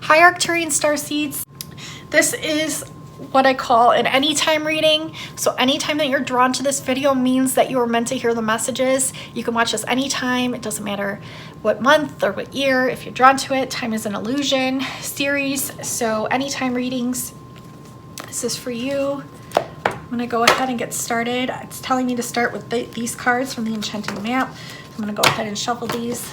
Hi Arcturian Starseeds. This is what I call an anytime reading. So anytime that you're drawn to this video means that you are meant to hear the messages. You can watch this anytime. It doesn't matter what month or what year. If you're drawn to it, time is an illusion series. So anytime readings, this is for you. I'm gonna go ahead and get started. It's telling me to start with these cards from the Enchanted Map. I'm gonna go ahead and shuffle these.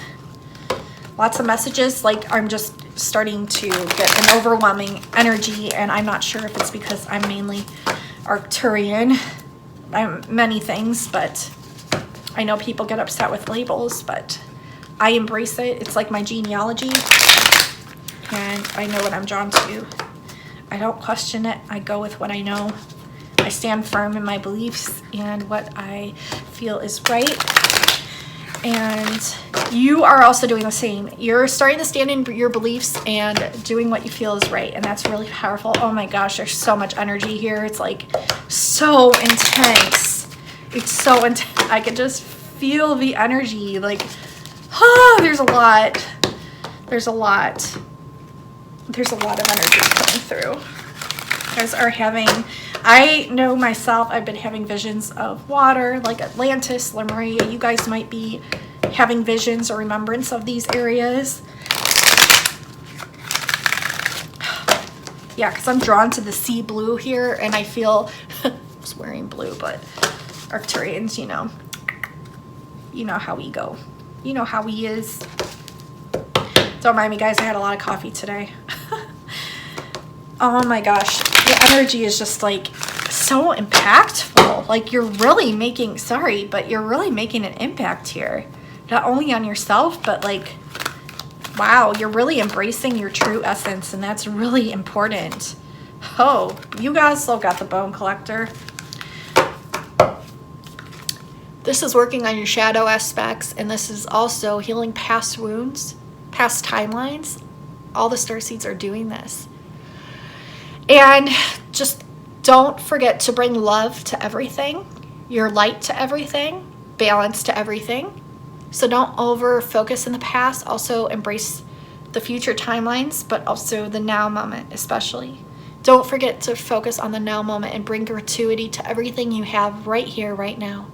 Lots of messages, like I'm just starting to get an overwhelming energy, and I'm not sure if it's because I'm mainly Arcturian. I'm many things, but I know people get upset with labels, but I embrace it. It's like my genealogy, and I know what I'm drawn to. I don't question it. I go with what I know. I stand firm in my beliefs and what I feel is right. And you are also doing the same. You're starting to stand in your beliefs and doing what you feel is right. And that's really powerful. Oh my gosh, there's so much energy here. It's like so intense. It's so intense. I can just feel the energy. Like, there's a lot. There's a lot. There's a lot of energy coming through. You guys are having, I know myself, I've been having visions of water, like Atlantis, Lemuria. You guys might be having visions or remembrance of these areas. Yeah, because I'm drawn to the sea blue here, and I feel, I was wearing blue, but Arcturians, you know how we go. You know how we is. Don't mind me, guys, I had a lot of coffee today. Oh my gosh, the energy is just like so impactful. Like you're really making, sorry, but you're really making an impact here. Not only on yourself, but like, wow, you're really embracing your true essence, and that's really important. Oh, you guys still got the bone collector. This is working on your shadow aspects, and this is also healing past wounds, past timelines. All the starseeds are doing this. And just don't forget to bring love to everything, your light to everything, balance to everything. So don't over focus in the past. Also embrace the future timelines, but also the now moment especially. Don't forget to focus on the now moment and bring gratuity to everything you have right here, right now.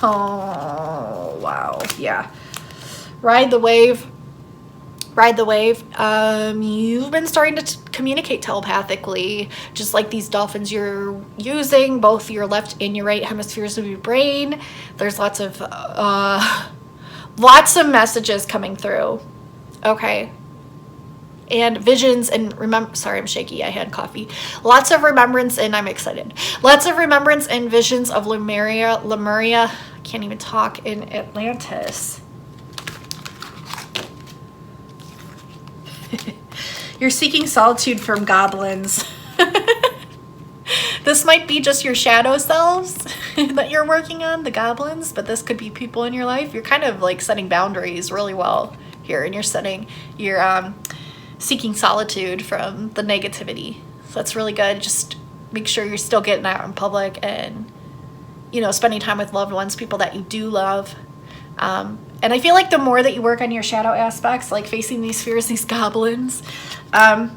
Oh, wow. Yeah. Ride the wave. Ride the wave. You've been starting to communicate telepathically, just like these dolphins. You're using both your left and your right hemispheres of your brain. There's lots of messages coming through. Okay. And visions and sorry, I'm shaky. I had coffee. Lots of remembrance, and I'm excited. Lots of remembrance and visions of Lemuria. I can't even talk, in Atlantis. You're seeking solitude from goblins. This might be just your shadow selves that you're working on, the goblins, but this could be people in your life. You're kind of like setting boundaries really well here, and you're seeking solitude from the negativity. So that's really good. Just make sure you're still getting out in public and, spending time with loved ones, people that you do love. And I feel like the more that you work on your shadow aspects, like facing these fears, these goblins, going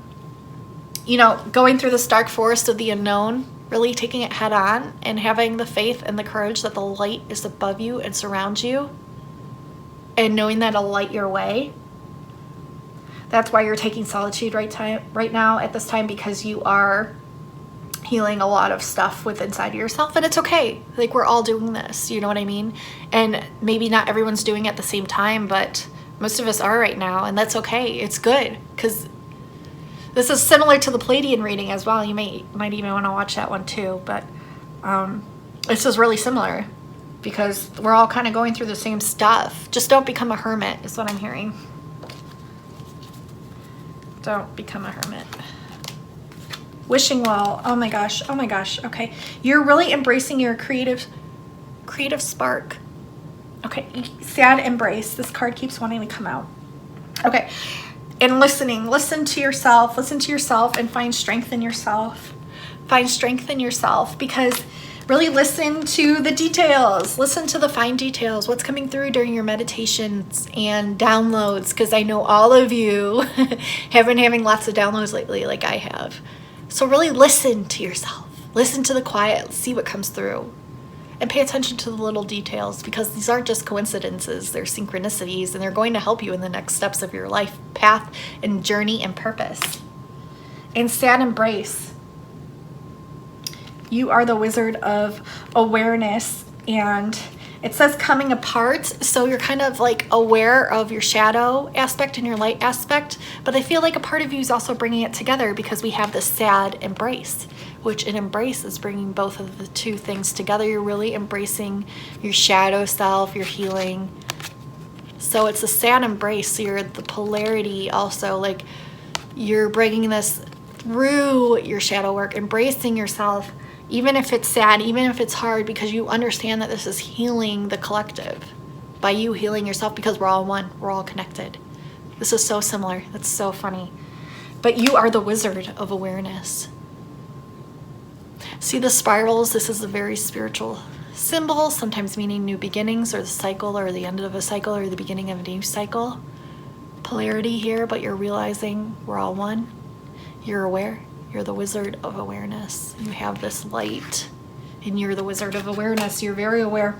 through this dark forest of the unknown, really taking it head on and having the faith and the courage that the light is above you and surrounds you, and knowing that it'll light your way. That's why you're taking solitude right now at this time, because you are healing a lot of stuff with inside of yourself, and it's okay. Like, we're all doing this, you know what I mean? And maybe not everyone's doing it at the same time, but most of us are right now, and that's okay. It's good, because this is similar to the Pleiadian reading as well. You might even want to watch that one too, but this is really similar because we're all kind of going through the same stuff. Just don't become a hermit is what I'm hearing. Don't become a hermit. Wishing well. Oh my gosh. Oh my gosh. Okay. You're really embracing your creative spark. Okay. Sad embrace. This card keeps wanting to come out. Okay. And listening. Listen to yourself and find strength in yourself. Find strength in yourself, because Really listen to the details. Listen to the fine details. What's coming through during your meditations and downloads, because I know all of you have been having lots of downloads lately, like I have. So really listen to yourself. Listen to the quiet. See what comes through. And pay attention to the little details, because these aren't just coincidences. They're synchronicities, and they're going to help you in the next steps of your life path and journey and purpose. And sad embrace. You are the wizard of awareness, and it says coming apart, so you're kind of like aware of your shadow aspect and your light aspect, but I feel like a part of you is also bringing it together, because we have this sad embrace, which an embrace is bringing both of the two things together. You're really embracing your shadow self, your healing. So it's a sad embrace, so you're the polarity also, like you're bringing this through your shadow work, embracing yourself, even if it's sad, even if it's hard, because you understand that this is healing the collective by you healing yourself, because we're all one, we're all connected. This is so similar. That's so funny. But you are the wizard of awareness. See the spirals? This is a very spiritual symbol, sometimes meaning new beginnings, or the cycle, or the end of a cycle, or the beginning of a new cycle. Polarity here, but you're realizing we're all one. You're aware. You're the wizard of awareness. You have this light, and you're the wizard of awareness. You're very aware.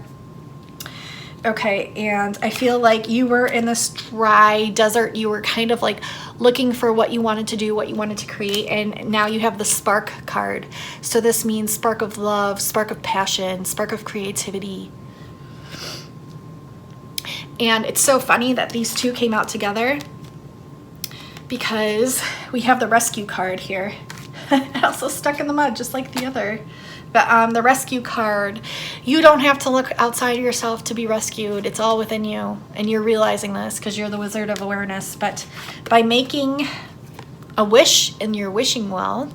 Okay, and I feel like you were in this dry desert. You were kind of like looking for what you wanted to do, what you wanted to create, and now you have the spark card. So this means spark of love, spark of passion, spark of creativity. And it's so funny that these two came out together, because we have the rescue card here. Also stuck in the mud, just like the other. But the rescue card, you don't have to look outside of yourself to be rescued. It's all within you. And you're realizing this because you're the wizard of awareness. But by making a wish in your wishing well,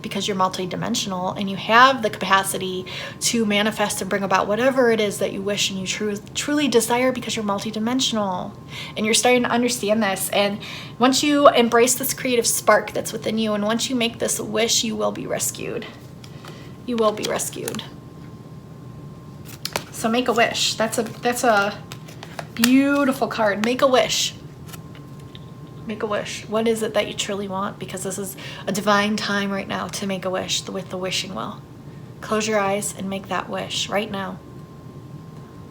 because you're multidimensional and you have the capacity to manifest and bring about whatever it is that you wish and you truly desire, because you're multidimensional and you're starting to understand this. And once you embrace this creative spark that's within you, and once you make this wish, you will be rescued. You will be rescued. So make a wish. That's a beautiful card. Make a wish. Make a wish. What is it that you truly want? Because this is a divine time right now to make a wish with the wishing well. Close your eyes and make that wish right now.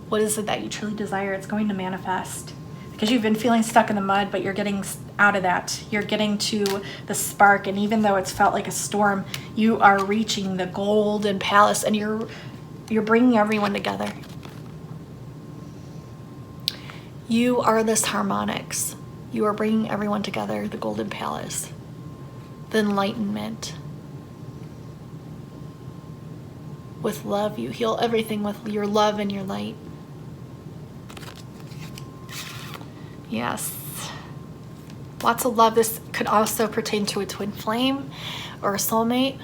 What is it that you truly desire? It's going to manifest. Because you've been feeling stuck in the mud, but you're getting out of that. You're getting to the spark, and even though it's felt like a storm, you are reaching the golden palace, and you're bringing everyone together. You are this harmonics. You are bringing everyone together, the golden palace, the enlightenment. With love, you heal everything with your love and your light. Yes. Lots of love. This could also pertain to a twin flame or a soulmate.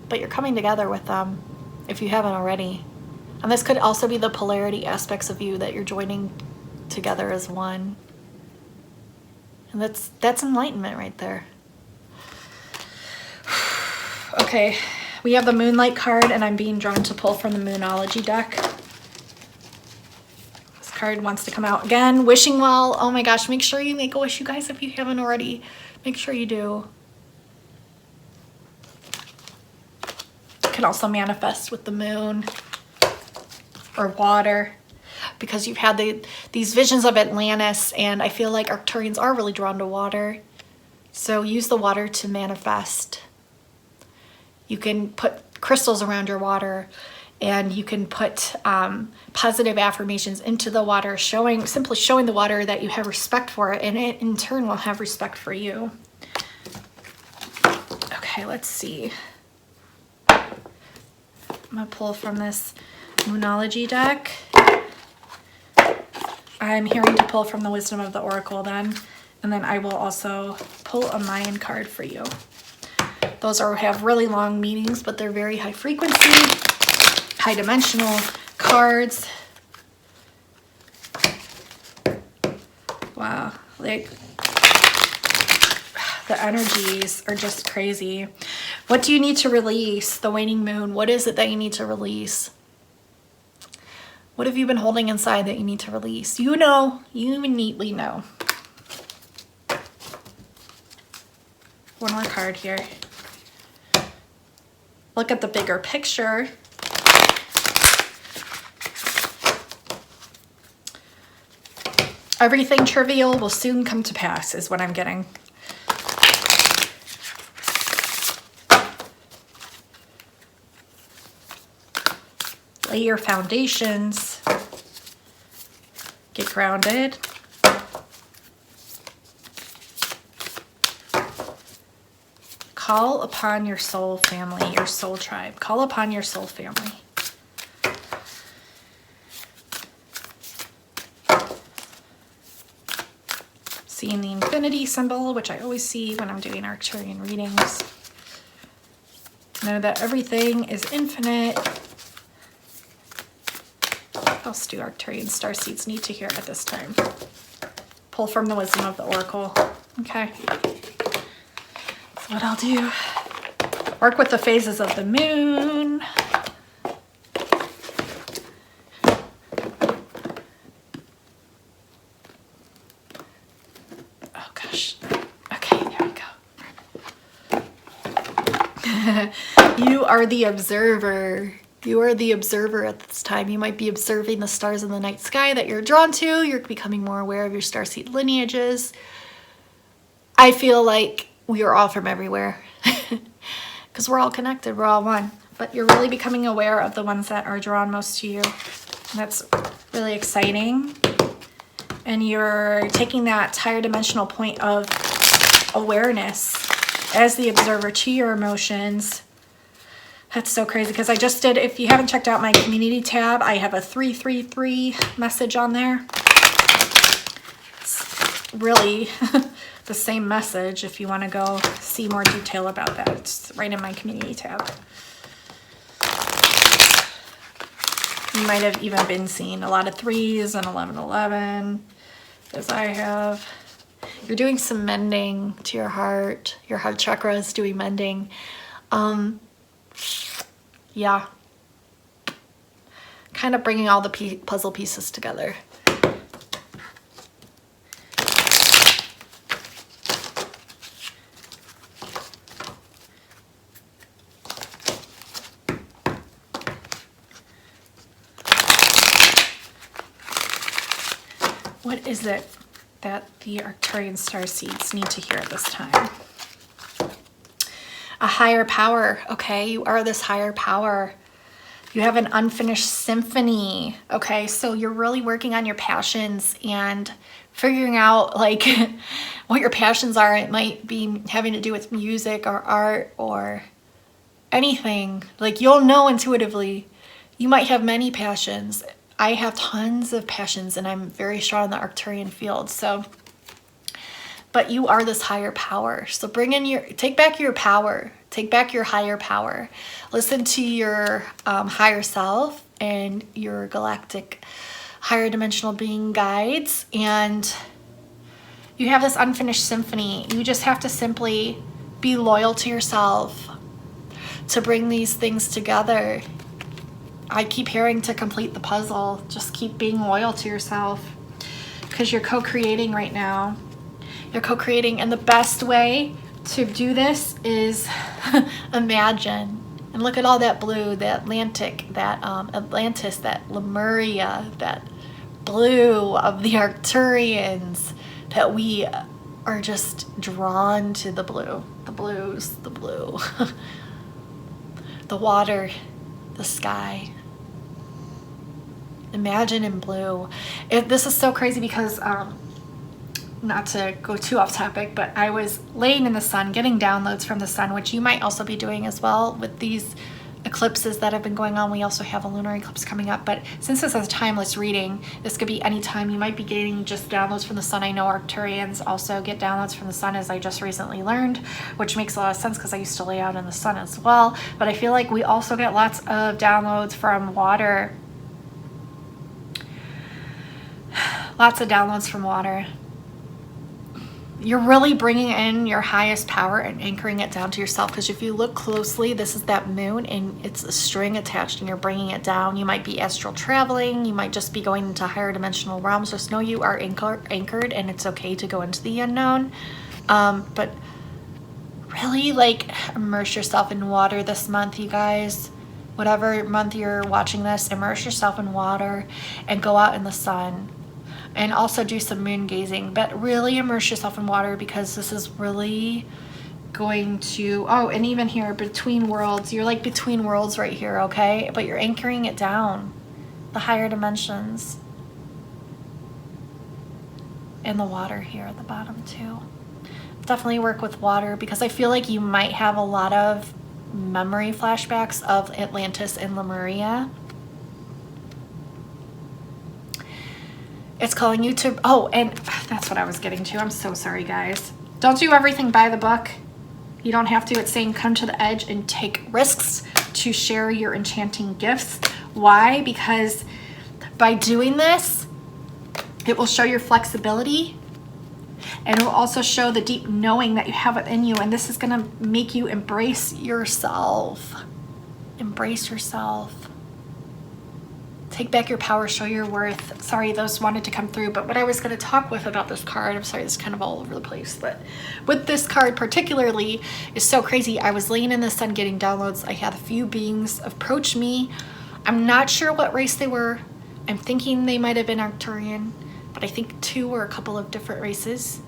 But you're coming together with them if you haven't already. And this could also be the polarity aspects of you that you're joining together as one. And that's enlightenment right there. Okay, we have the Moonlight card, and I'm being drawn to pull from the Moonology deck. This card wants to come out again. Wishing well. Oh my gosh, make sure you make a wish, you guys, if you haven't already. Make sure you do. You can also manifest with the moon or water, because you've had these visions of Atlantis, and I feel like Arcturians are really drawn to water. So use the water to manifest. You can put crystals around your water, and you can put positive affirmations into the water, simply showing the water that you have respect for it, and it in turn will have respect for you. Okay, let's see. I'm gonna pull from this Moonology deck. I'm hearing to pull from the Wisdom of the Oracle then, and then I will also pull a Mayan card for you. Those have really long meanings, but they're very high frequency, high dimensional cards. Wow, like the energies are just crazy. What do you need to release? The waning moon. What is it that you need to release? What have you been holding inside that you need to release? You know, you neatly know. One more card here. Look at the bigger picture. Everything trivial will soon come to pass is what I'm getting. Lay your foundations. Get grounded. Call upon your soul family, your soul tribe. Call upon your soul family. Seeing the infinity symbol, which I always see when I'm doing Arcturian readings. Know that everything is infinite. What else do Arcturian Starseeds need to hear at this time? Pull from the wisdom of the Oracle. Okay. That's what I'll do. Work with the phases of the moon. Oh gosh. Okay, there we go. You are the observer. You are the observer at this time. You might be observing the stars in the night sky that you're drawn to. You're becoming more aware of your starseed lineages. I feel like we are all from everywhere because we're all connected. We're all one. But you're really becoming aware of the ones that are drawn most to you. And that's really exciting. And you're taking that higher dimensional point of awareness as the observer to your emotions. That's so crazy because I just did, if you haven't checked out my community tab, I have a 333 message on there. It's really the same message if you want to go see more detail about that. It's right in my community tab. You might have even been seeing a lot of 3s and 1111, as I have. You're doing some mending to your heart. Your heart chakra is doing mending. Yeah, kind of bringing all the puzzle pieces together. What is it that the Arcturian Starseeds need to hear at this time? A higher power, okay? You are this higher power. You have an unfinished symphony, okay? So you're really working on your passions and figuring out like what your passions are. It might be having to do with music or art or anything. Like you'll know intuitively. You might have many passions. I have tons of passions and I'm very strong in the Arcturian field. So but you are this higher power. So bring in take back your power, take back your higher power. Listen to your higher self and your galactic higher dimensional being guides. And you have this unfinished symphony. You just have to simply be loyal to yourself to bring these things together. I keep hearing to complete the puzzle. Just keep being loyal to yourself because you're co-creating right now. You're co-creating, and the best way to do this is imagine and look at all that blue, the Atlantic, that Atlantis, that Lemuria, that blue of the Arcturians, that we are just drawn to the blue, the blues, the blue, the water, the sky. Imagine in blue. This is so crazy because not to go too off topic, but I was laying in the sun getting downloads from the sun, which you might also be doing as well with these eclipses that have been going on. We also have a lunar eclipse coming up, but since this is a timeless reading, this could be any time. You might be getting just downloads from the sun. I know Arcturians also get downloads from the sun, as I just recently learned, which makes a lot of sense because I used to lay out in the sun as well. But I feel like we also get lots of downloads from water. Lots of downloads from water. you're really bringing in your highest power and anchoring it down to yourself. Because if you look closely, this is that moon and it's a string attached and you're bringing it down. You might be astral traveling. You might just be going into higher dimensional realms. Just know you are anchored and it's okay to go into the unknown. But really, like, immerse yourself in water this month, you guys. Whatever month you're watching this, immerse yourself in water and go out in the sun. And also do some moon gazing, but really immerse yourself in water, because this is really going to, oh, and even here, between worlds, you're like between worlds right here, okay? But you're anchoring it down, the higher dimensions. And the water here at the bottom too. Definitely work with water, because I feel like you might have a lot of memory flashbacks of Atlantis and Lemuria. It's calling you to, oh, and that's what I was getting to. I'm so sorry, guys. Don't do everything by the book. You don't have to. It's saying come to the edge and take risks to share your enchanting gifts. Why? Because by doing this, it will show your flexibility, and it will also show the deep knowing that you have within you. And this is going to make you embrace yourself. Embrace yourself. Take back your power, show your worth. Sorry, those wanted to come through, but what I was going to talk with about this card, I'm sorry, this is kind of all over the place, but with this card particularly is so crazy. I was laying in the sun getting downloads. I had a few beings approach me. I'm not sure what race they were. I'm thinking they might have been Arcturian, but I think two or a couple of different races.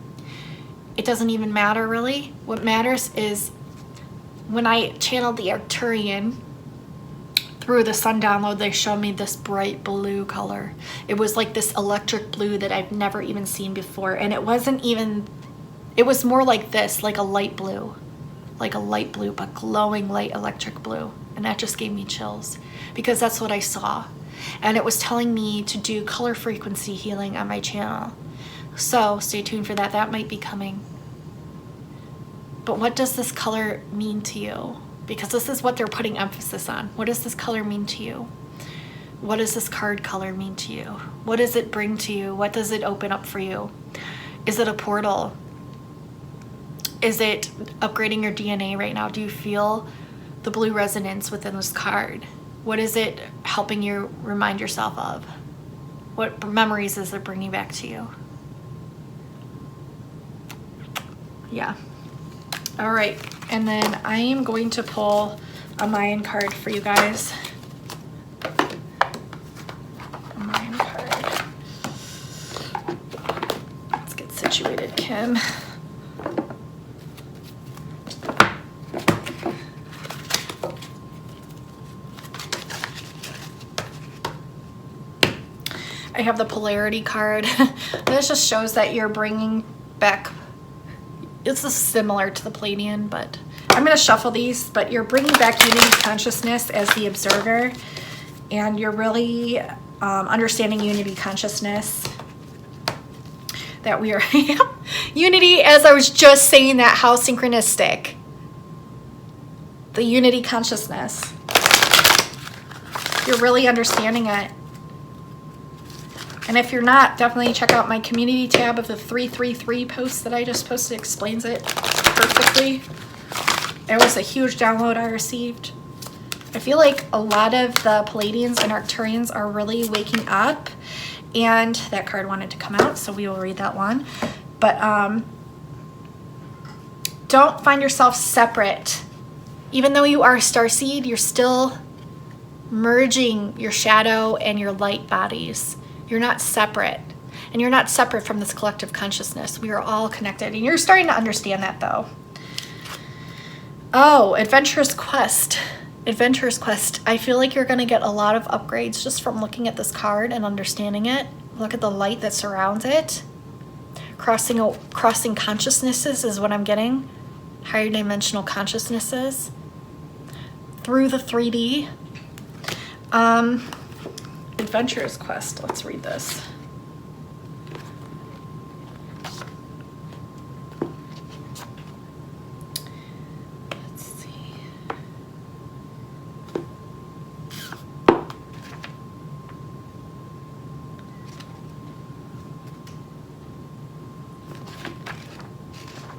It doesn't even matter really. What matters is when I channeled the Arcturian, through the sun download, they showed me this bright blue color. It was like this electric blue that I've never even seen before. And it wasn't even, it was more like this, like a light blue, but glowing light electric blue. And that just gave me chills, because that's what I saw. And it was telling me to do color frequency healing on my channel. So stay tuned for that. That might be coming. But what does this color mean to you? Because this is what they're putting emphasis on. What does this color mean to you? What does this card color mean to you? What does it bring to you? What does it open up for you? Is it a portal? Is it upgrading your DNA right now? Do you feel the blue resonance within this card? What is it helping you remind yourself of? What memories is it bringing back to you? Yeah. All right. And then I am going to pull a Mayan card for you guys. A Mayan card. Let's get situated, Kim. I have the polarity card. This just shows that you're bringing back, it's similar to the Pleiadian, but I'm going to shuffle these, but you're bringing back unity consciousness as the observer, and you're really understanding unity consciousness, that we are unity, as I was just saying, that how synchronistic, the unity consciousness, you're really understanding it. And if you're not, definitely check out my community tab of the 333 post that I just posted. Explains it perfectly. It was a huge download I received. I feel like a lot of the Pleiadians and Arcturians are really waking up, and that card wanted to come out, so we will read that one. But don't find yourself separate. Even though you are a starseed, you're still merging your shadow and your light bodies. You're not separate, and you're not separate from this collective consciousness. We are all connected, and you're starting to understand that, though. Oh, Adventurous Quest. Adventurous Quest. I feel like you're going to get a lot of upgrades just from looking at this card and understanding it. Look at the light that surrounds it. Crossing consciousnesses is what I'm getting. Higher dimensional consciousnesses. Through the 3D. Adventurous Quest. Let's read this. Let's see.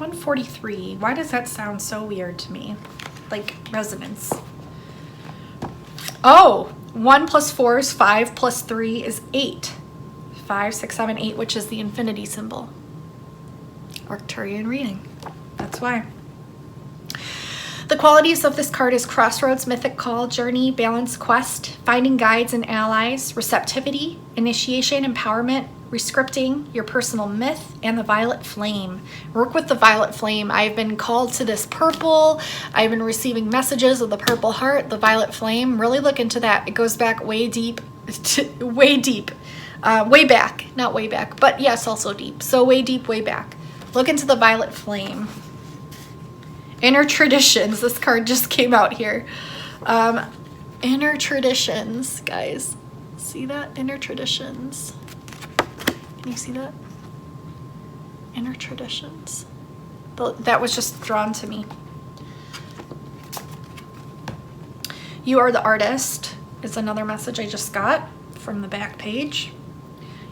143. Why does that sound so weird to me? Like resonance. Oh, 1 plus 4 is 5 plus 3 is 8. 5, 6, 7, 8, which is the infinity symbol. Arcturian reading. That's why. The qualities of this card is crossroads, mythic call, journey, balance, quest, finding guides and allies, receptivity, initiation, empowerment, rescripting, your personal myth, and the violet flame. Work with the violet flame. I've been called to this purple. I've been receiving messages of the purple heart, the violet flame. Really look into that. It goes back way deep, way deep, way back, not way back, but yes, also deep. So way deep, way back. Look into the violet flame. Inner traditions. This card just came out here. Inner traditions, guys. See that? Inner traditions. Can you see that? Inner traditions. That was just drawn to me. You are the artist is another message I just got from the back page.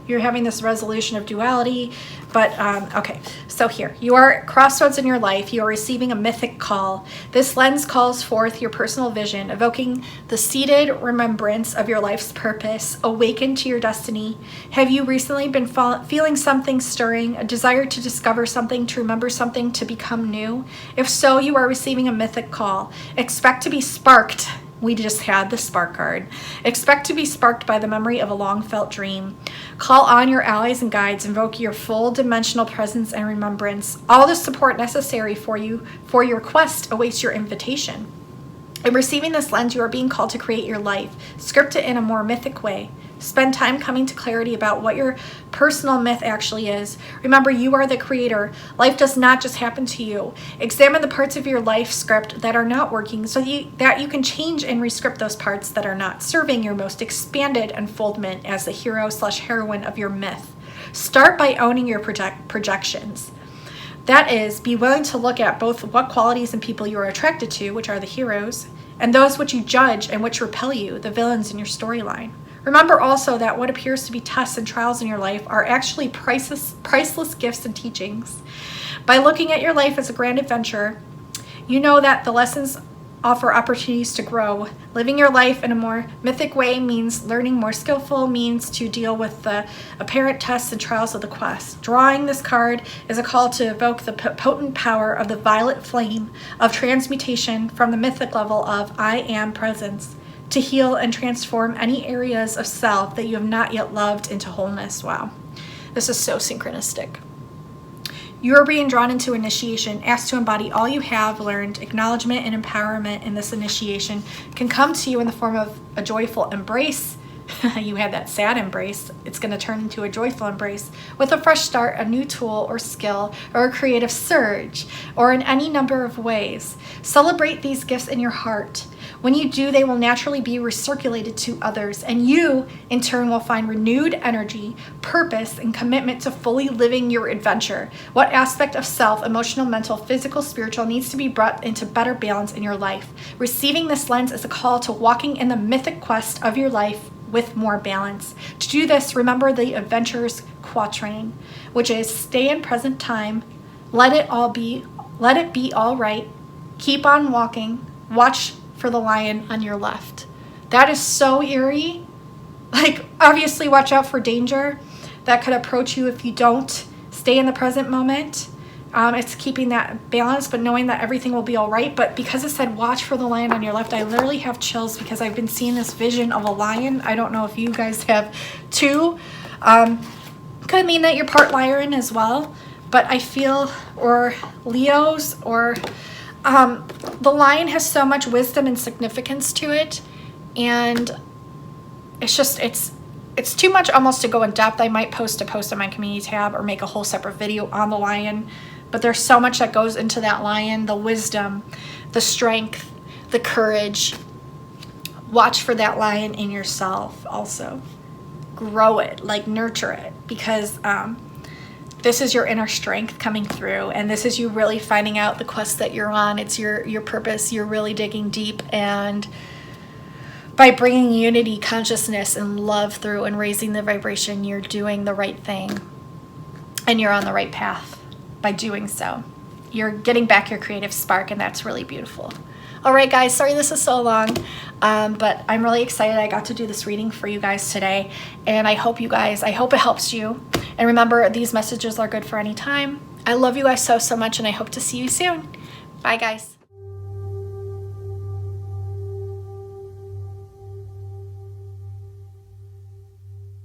You're having this resolution of duality, but okay, so here, you are at crossroads in your life. You are receiving a mythic call. This lens calls forth your personal vision, evoking the seated remembrance of your life's purpose. Awaken to your destiny. Have you recently been feeling something stirring, a desire to discover something, to remember something, to become new? If so, you are receiving a mythic call. Expect to be sparked. We just had the spark card. Expect to be sparked by the memory of a long-felt dream. Call on your allies and guides. Invoke your full dimensional presence and remembrance. All the support necessary for your quest awaits your invitation. In receiving this lens, you are being called to create your life. Script it in a more mythic way. Spend time coming to clarity about what your personal myth actually is. Remember, you are the creator. Life does not just happen to you. Examine the parts of your life script that are not working so that you can change and rescript those parts that are not serving your most expanded unfoldment as the hero/heroine of your myth. Start by owning your projections. That is, be willing to look at both what qualities and people you are attracted to, which are the heroes, and those which you judge and which repel you, the villains in your storyline. Remember also that what appears to be tests and trials in your life are actually priceless gifts and teachings. By looking at your life as a grand adventure, you know that the lessons offer opportunities to grow. Living your life in a more mythic way means learning more skillful means to deal with the apparent tests and trials of the quest. Drawing this card is a call to evoke the potent power of the violet flame of transmutation from the mythic level of I am presence, to heal and transform any areas of self that you have not yet loved into wholeness. Wow, this is so synchronistic. You are being drawn into initiation, asked to embody all you have learned. Acknowledgement and empowerment in this initiation can come to you in the form of a joyful embrace. You had that sad embrace. It's going to turn into a joyful embrace with a fresh start, a new tool or skill, or a creative surge, or in any number of ways. Celebrate these gifts in your heart. When you do, they will naturally be recirculated to others, and you, in turn, will find renewed energy, purpose, and commitment to fully living your adventure. What aspect of self, emotional, mental, physical, spiritual, needs to be brought into better balance in your life? Receiving this lens is a call to walking in the mythic quest of your life with more balance. To do this, remember the adventurer's quatrain, which is stay in present time, let it be all right, keep on walking, watch for the lion on your left. That is so eerie. Like, obviously watch out for danger that could approach you if you don't stay in the present moment. It's keeping that balance, but knowing that everything will be all right. But because it said watch for the lion on your left, I literally have chills because I've been seeing this vision of a lion. I don't know if you guys have too. Could mean that you're part lion as well, but I feel, or Leos, or the lion has so much wisdom and significance to it, and it's just, it's too much almost to go in depth. I might post a post on my community tab or make a whole separate video on the lion, but there's so much that goes into that lion, the wisdom, the strength, the courage. Watch for that lion in yourself also. Grow it, like nurture it, because this is your inner strength coming through, and this is you really finding out the quest that you're on. It's your purpose. You're really digging deep, and by bringing unity, consciousness, and love through and raising the vibration, you're doing the right thing, and you're on the right path by doing so. you're getting back your creative spark, and that's really beautiful. All right, guys, sorry this is so long, but I'm really excited I got to do this reading for you guys today, and I hope it helps you. And remember, these messages are good for any time. I love you guys so much, and I hope to see you soon. Bye, guys.